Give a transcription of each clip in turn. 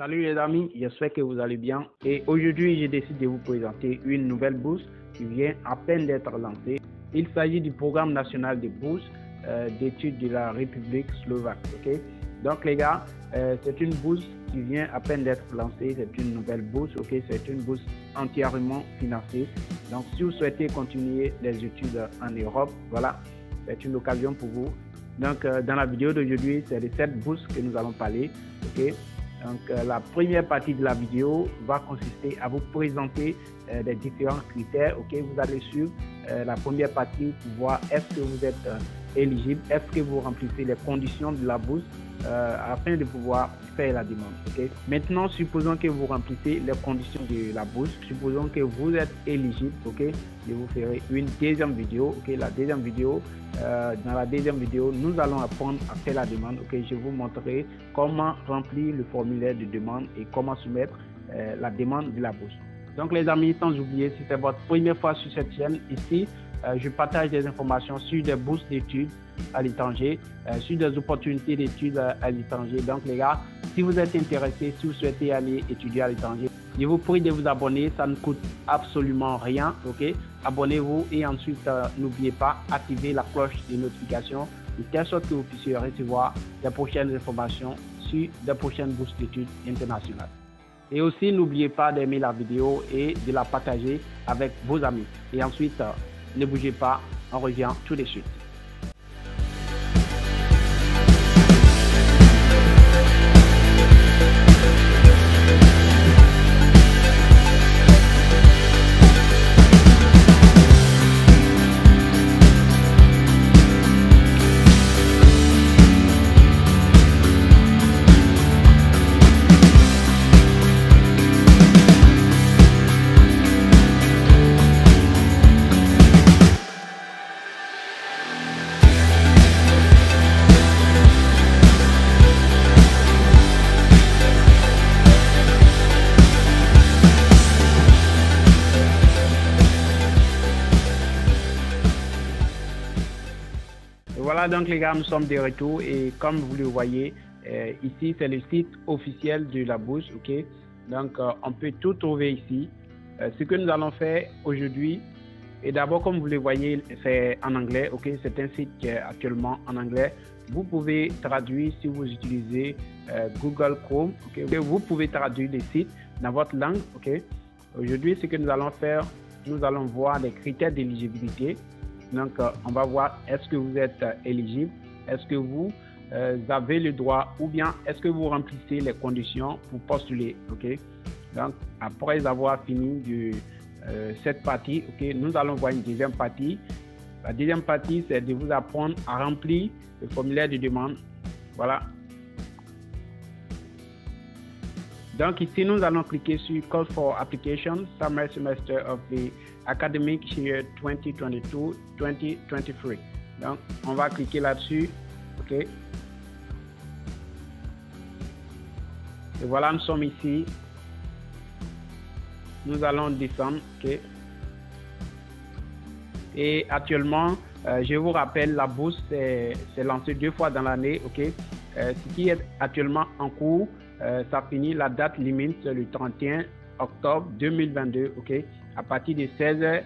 Salut les amis, j'espère que vous allez bien et aujourd'hui je décide de vous présenter une nouvelle bourse qui vient à peine d'être lancée. Il s'agit du programme national de bourse d'études de la République slovaque. Okay? Donc les gars, c'est une bourse qui vient à peine d'être lancée, c'est une nouvelle bourse, okay? C'est une bourse entièrement financée. Donc si vous souhaitez continuer les études en Europe, voilà, c'est une occasion pour vous. Donc dans la vidéo d'aujourd'hui, c'est de cette bourse que nous allons parler. Okay? Donc, la première partie de la vidéo va consister à vous présenter les différents critères. Okay? Vous allez suivre la première partie pour voir est-ce que vous êtes éligible, est-ce que vous remplissez les conditions de la bourse afin de pouvoir faire la demande. Okay? Maintenant, supposons que vous remplissez les conditions de la bourse, supposons que vous êtes éligible. Okay? Je vous ferai une deuxième vidéo. Okay? La deuxième vidéo, dans la deuxième vidéo, nous allons apprendre à faire la demande. Okay? Je vous montrerai comment remplir le formulaire de demande et comment soumettre la demande de la bourse. Donc les amis, sans oublier, si c'est votre première fois sur cette chaîne, ici, je partage des informations sur des bourses d'études à l'étranger, sur des opportunités d'études à l'étranger. Donc les gars, si vous êtes intéressé, si vous souhaitez aller étudier à l'étranger, je vous prie de vous abonner, ça ne coûte absolument rien. Ok, abonnez-vous et ensuite n'oubliez pas d'activer la cloche de notification de telle sorte que vous puissiez recevoir les prochaines informations sur des prochaines bourses d'études internationales. Et aussi, n'oubliez pas d'aimer la vidéo et de la partager avec vos amis. Et ensuite, ne bougez pas, on revient tout de suite. Voilà donc les gars, nous sommes de retour et comme vous le voyez, ici c'est le site officiel de la bourse. Okay? Donc on peut tout trouver ici. Ce que nous allons faire aujourd'hui, et d'abord comme vous le voyez, c'est en anglais. Okay? C'est un site qui est actuellement en anglais. Vous pouvez traduire si vous utilisez Google Chrome. Okay? Vous pouvez traduire les sites dans votre langue. Okay? Aujourd'hui, ce que nous allons faire, nous allons voir les critères d'éligibilité. Donc, on va voir est-ce que vous êtes éligible, est-ce que vous avez le droit ou bien est-ce que vous remplissez les conditions pour postuler. Okay? Donc, après avoir fini de cette partie, okay, nous allons voir une deuxième partie. La deuxième partie, c'est de vous apprendre à remplir le formulaire de demande. Voilà. Donc ici, nous allons cliquer sur Call for Application, Summer Semester of the Academic Year 2022-2023. Donc, on va cliquer là-dessus. OK. Et voilà, nous sommes ici. Nous allons descendre. OK. Et actuellement, je vous rappelle, la bourse c'est lancée 2 fois dans l'année. OK. Ce qui est actuellement en cours, ça finit, la date limite c'est le 31 octobre 2022, ok, à partir de 16h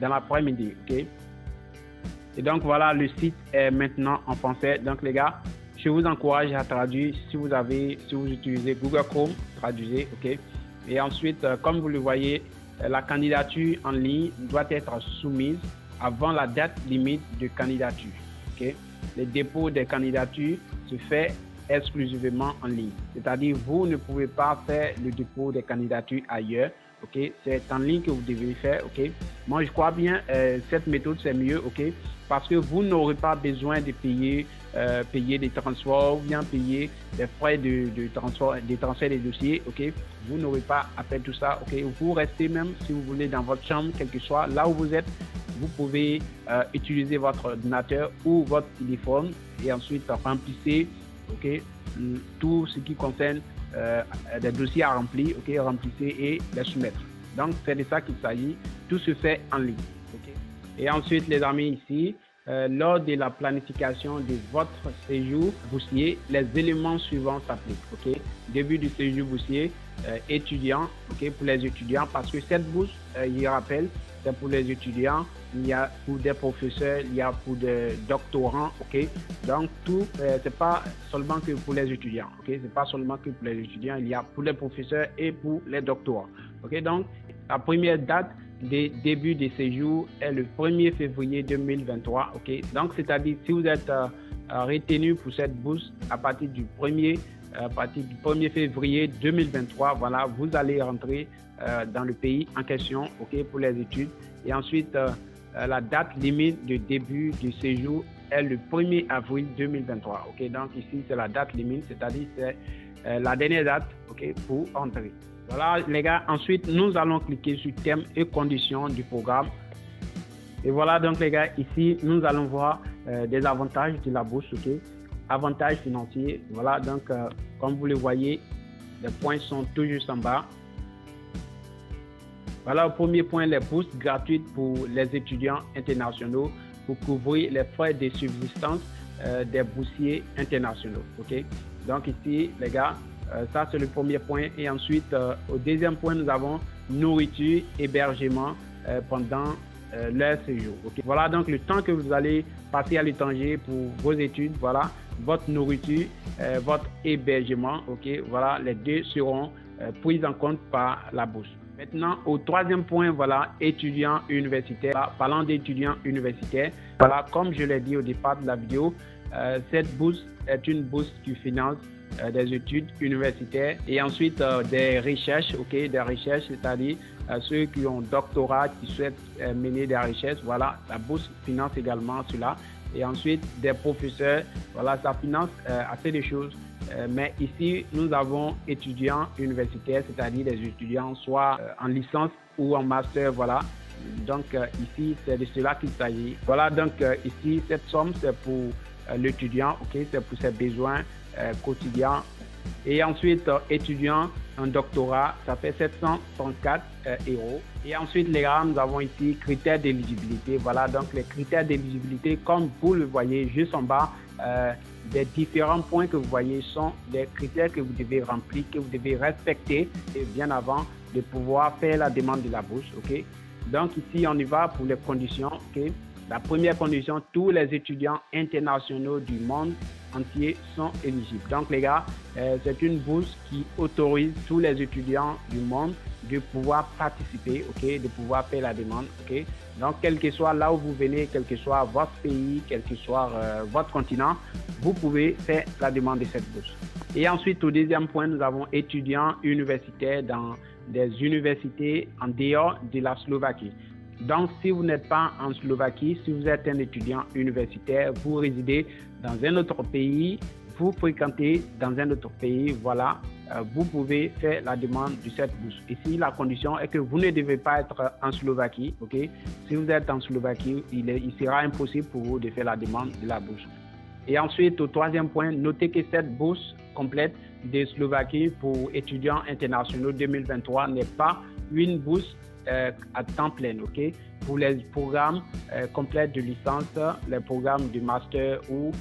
dans l'après-midi, ok. Et donc voilà, le site est maintenant en français. Donc les gars, je vous encourage à traduire si vous utilisez Google Chrome, traduisez, ok. Et ensuite, comme vous le voyez, la candidature en ligne doit être soumise avant la date limite de candidature, ok. Le dépôt des candidatures se fait exclusivement en ligne. C'est-à-dire, vous ne pouvez pas faire le dépôt des candidatures ailleurs. Ok, c'est en ligne que vous devez faire. Ok, moi je crois bien cette méthode c'est mieux. Ok, parce que vous n'aurez pas besoin de payer des transports ou bien payer des frais de transport, des transferts des dossiers. Ok, vous n'aurez pas à faire tout ça. Ok, vous restez même si vous voulez dans votre chambre, quel que soit là où vous êtes. Vous pouvez utiliser votre ordinateur ou votre téléphone et ensuite remplissez, okay, tout ce qui concerne des dossiers à remplir, okay, remplissez et les soumettre. Donc c'est de ça qu'il s'agit. Tout se fait en ligne. Okay. Et ensuite les amis ici, lors de la planification de votre séjour boursier, les éléments suivants s'appliquent. Ok, début du séjour boursier étudiant, ok, pour les étudiants, parce que cette bourse, je rappelle, c'est pour les étudiants, il y a pour des professeurs, il y a pour des doctorants, ok. Donc tout, c'est pas seulement que pour les étudiants, ok. C'est pas seulement que pour les étudiants, il y a pour les professeurs et pour les doctorants, ok. Donc la première date de début de séjour est le 1er février 2023, ok. Donc c'est-à-dire si vous êtes retenu pour cette bourse à partir du 1er février 2023, voilà, vous allez rentrer dans le pays en question, ok, pour les études. Et ensuite, la date limite de début du séjour est le 1er avril 2023, ok. Donc ici, c'est la date limite, c'est-à-dire c'est la dernière date, ok, pour entrer. Voilà, les gars. Ensuite, nous allons cliquer sur thème et conditions du programme. Et voilà, donc les gars, ici, nous allons voir des avantages de la bourse, ok. Avantages financiers, voilà, donc comme vous le voyez, les points sont tout juste en bas. Voilà, au premier point, les bourses gratuites pour les étudiants internationaux pour couvrir les frais de subsistance des boursiers internationaux, ok. Donc ici, les gars, ça c'est le premier point. Et ensuite, au deuxième point, nous avons nourriture, hébergement pendant leur séjour, ok. Voilà, donc le temps que vous allez passer à l'étranger pour vos études, voilà, votre nourriture, votre hébergement, ok, voilà, les deux seront pris en compte par la bourse. Maintenant, au troisième point, voilà, étudiants universitaires. Parlant d'étudiants universitaires, voilà, comme je l'ai dit au départ de la vidéo, cette bourse est une bourse qui finance des études universitaires et ensuite des recherches, ok, des recherches, c'est-à-dire ceux qui ont doctorat, qui souhaitent mener des recherches, voilà, la bourse finance également cela. Et ensuite, des professeurs, voilà, ça finance assez de choses. Mais ici, nous avons étudiants universitaires, c'est-à-dire des étudiants soit en licence ou en master, voilà. Donc ici, c'est de cela qu'il s'agit. Voilà, donc ici, cette somme, c'est pour l'étudiant, ok, c'est pour ses besoins quotidiens. Et ensuite, étudiant en doctorat, ça fait 734 €. Et ensuite, les gars, nous avons ici critères d'éligibilité. Voilà, donc les critères d'éligibilité, comme vous le voyez juste en bas, des différents points que vous voyez sont des critères que vous devez remplir, que vous devez respecter et bien avant de pouvoir faire la demande de la bourse, ok. Donc ici, on y va pour les conditions, ok. La première condition, tous les étudiants internationaux du monde entier sont éligibles. Donc les gars, c'est une bourse qui autorise tous les étudiants du monde de pouvoir participer, ok, de pouvoir faire la demande, ok. Donc quel que soit là où vous venez, quel que soit votre pays, quel que soit votre continent, vous pouvez faire la demande de cette bourse. Et ensuite, au deuxième point, nous avons étudiants universitaires dans des universités en dehors de la Slovaquie. Donc, si vous n'êtes pas en Slovaquie, si vous êtes un étudiant universitaire, vous résidez dans un autre pays, vous fréquentez dans un autre pays, voilà, vous pouvez faire la demande de cette bourse. Ici, la condition est que vous ne devez pas être en Slovaquie, ok? Si vous êtes en Slovaquie, il sera impossible pour vous de faire la demande de la bourse. Et ensuite, au troisième point, notez que cette bourse complète de Slovaquie pour étudiants internationaux 2023 n'est pas une bourse à temps plein, ok? Pour les programmes complets de licence, les programmes de master ou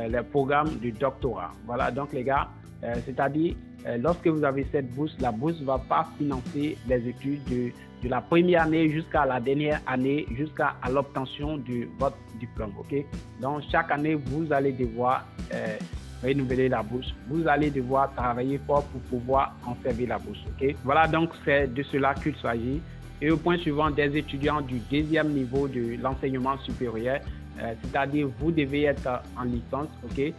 les programmes de doctorat. Voilà, donc les gars, c'est-à-dire lorsque vous avez cette bourse, la bourse ne va pas financer les études de la première année jusqu'à la dernière année, jusqu'à l'obtention de votre diplôme, ok? Donc chaque année, vous allez devoir renouveler la bourse. Vous allez devoir travailler fort pour pouvoir conserver la bourse, ok? Voilà, donc c'est de cela qu'il s'agit. Et au point suivant, des étudiants du deuxième niveau de l'enseignement supérieur, c'est-à-dire vous devez être en licence, ok,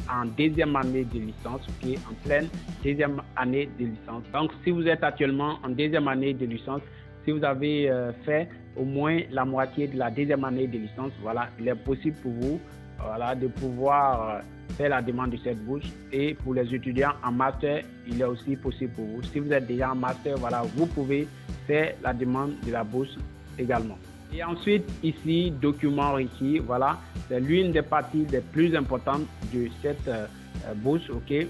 en deuxième année de licence, ok, en pleine deuxième année de licence. Donc, si vous êtes actuellement en deuxième année de licence, si vous avez fait au moins la moitié de la deuxième année de licence, voilà, il est possible pour vous, voilà, de pouvoir faire la demande de cette bourse. Et pour les étudiants en master, il est aussi possible pour vous. Si vous êtes déjà en master, voilà, vous pouvez faire la demande de la bourse également. Et ensuite, ici, documents requis, voilà, c'est l'une des parties les plus importantes de cette bourse, ok.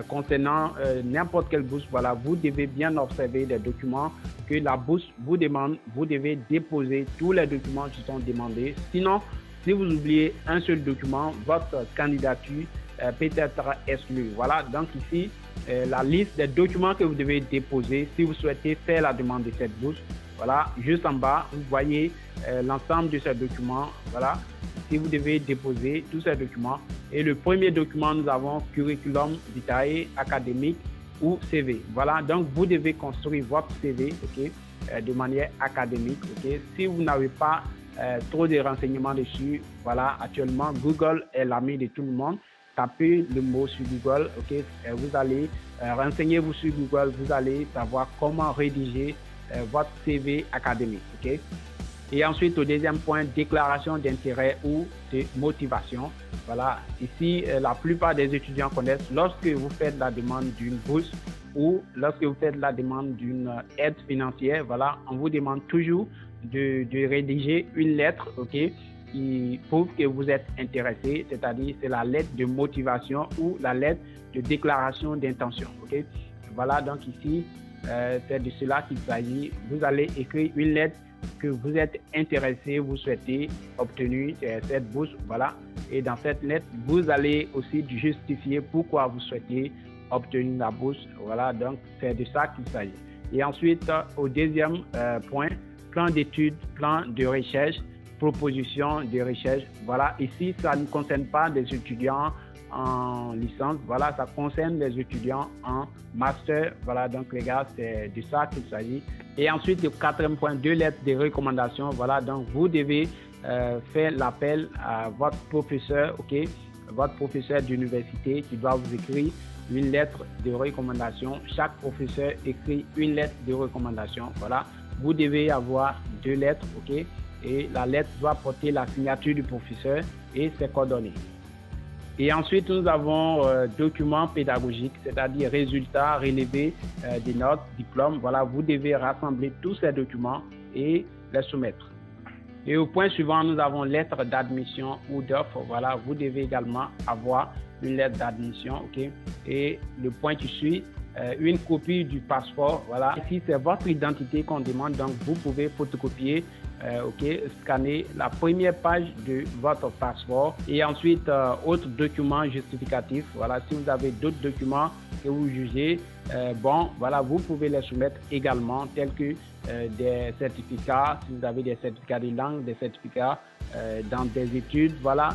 Concernant n'importe quelle bourse, voilà, vous devez bien observer les documents que la bourse vous demande. Vous devez déposer tous les documents qui sont demandés. Sinon, Si vous oubliez un seul document, votre candidature peut être exclue. Voilà, donc ici, la liste des documents que vous devez déposer si vous souhaitez faire la demande de cette bourse. Voilà, juste en bas, vous voyez l'ensemble de ces documents. Voilà, si vous devez déposer tous ces documents. Et le premier document, nous avons curriculum vitae académique ou CV. Voilà, donc vous devez construire votre CV, ok, de manière académique. Ok. Si vous n'avez pas trop de renseignements dessus, voilà, actuellement, Google est l'ami de tout le monde. Tapez le mot sur Google, ok, vous allez renseignez-vous sur Google, vous allez savoir comment rédiger votre CV académique, ok. Et ensuite, au deuxième point, déclaration d'intérêt ou de motivation. Voilà, ici, la plupart des étudiants connaissent lorsque vous faites la demande d'une bourse ou lorsque vous faites la demande d'une aide financière, voilà, on vous demande toujours de rédiger une lettre, ok, qui prouve que vous êtes intéressé, c'est-à-dire c'est la lettre de motivation ou la lettre de déclaration d'intention, ok. Voilà, donc ici, c'est de cela qu'il s'agit. Vous allez écrire une lettre que vous êtes intéressé, vous souhaitez obtenir cette bourse, voilà. Et dans cette lettre, vous allez aussi justifier pourquoi vous souhaitez obtenir la bourse, voilà. Donc, c'est de ça qu'il s'agit. Et ensuite, au deuxième point, plan d'études, plan de recherche, proposition de recherche. Voilà, ici, ça ne concerne pas des étudiants en licence, voilà, ça concerne les étudiants en master. Voilà, donc les gars, c'est de ça qu'il s'agit. Et ensuite, le quatrième point, 2 lettres de recommandation. Voilà, donc vous devez faire l'appel à votre professeur, ok, votre professeur d'université qui doit vous écrire une lettre de recommandation. Chaque professeur écrit une lettre de recommandation. Voilà, vous devez avoir 2 lettres, ok, et la lettre doit porter la signature du professeur et ses coordonnées. Et ensuite, nous avons documents pédagogiques, c'est-à-dire résultats, relevés des notes, diplômes. Voilà, vous devez rassembler tous ces documents et les soumettre. Et au point suivant, nous avons lettre d'admission ou d'offre. Voilà, vous devez également avoir une lettre d'admission, ok. Et le point qui suit, une copie du passeport. Voilà, ici c'est votre identité qu'on demande, donc vous pouvez photocopier, ok, scanner la première page de votre passeport et ensuite autres documents justificatifs. Voilà, si vous avez d'autres documents que vous jugez bon, voilà, vous pouvez les soumettre également, tels que des certificats, si vous avez des certificats de langue, des certificats dans des études, voilà,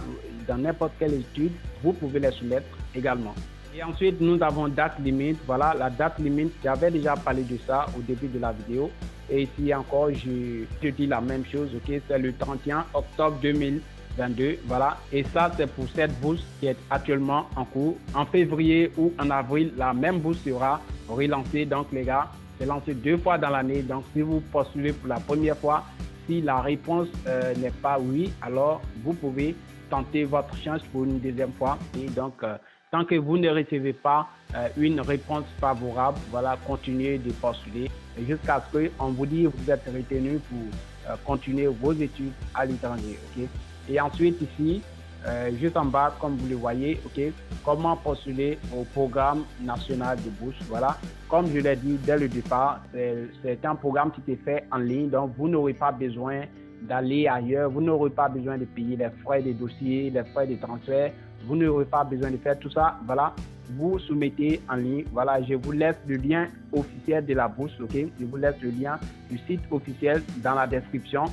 dans n'importe quelle étude, vous pouvez les soumettre également. Et ensuite, nous avons date limite. Voilà, la date limite, j'avais déjà parlé de ça au début de la vidéo. Et ici encore, je dis la même chose, ok, c'est le 31 octobre 2022. Voilà, et ça, c'est pour cette bourse qui est actuellement en cours. En février ou en avril, la même bourse sera relancée. Donc, les gars, c'est lancé 2 fois dans l'année. Donc, si vous postulez pour la première fois, si la réponse n'est pas oui, alors vous pouvez tenter votre chance pour une deuxième fois. Et donc, tant que vous ne recevez pas une réponse favorable, voilà, continuez de postuler jusqu'à ce qu'on vous dise que vous êtes retenu pour continuer vos études à l'étranger. Okay? Et ensuite ici, juste en bas, comme vous le voyez, okay, comment postuler au programme national de bourse. Voilà, comme je l'ai dit dès le départ, c'est un programme qui est fait en ligne, donc vous n'aurez pas besoin d'aller ailleurs, vous n'aurez pas besoin de payer les frais de dossier, les frais de transfert, vous n'aurez pas besoin de faire tout ça. Voilà, vous soumettez en ligne. Voilà, je vous laisse le lien officiel de la bourse, ok. Je vous laisse le lien du site officiel dans la description.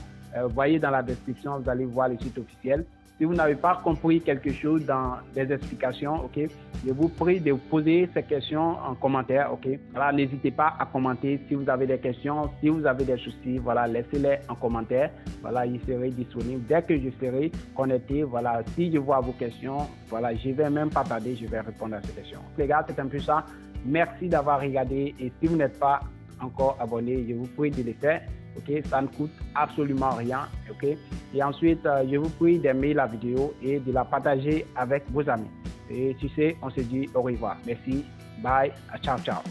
Voyez dans la description, vous allez voir le site officiel. Si vous n'avez pas compris quelque chose dans les explications, ok, je vous prie de poser ces questions en commentaire, ok. Voilà, n'hésitez pas à commenter si vous avez des questions, si vous avez des soucis, voilà, laissez-les en commentaire. Voilà, il serait disponible dès que je serai connecté. Voilà, si je vois vos questions, voilà, je vais même pas tarder, je vais répondre à ces questions. Les gars, c'est un peu ça. Merci d'avoir regardé et si vous n'êtes pas encore abonné, je vous prie de le faire. Ok, ça ne coûte absolument rien. Ok, et ensuite, je vous prie d'aimer la vidéo et de la partager avec vos amis. Et tu sais, on se dit au revoir. Merci. Bye. Ciao, ciao.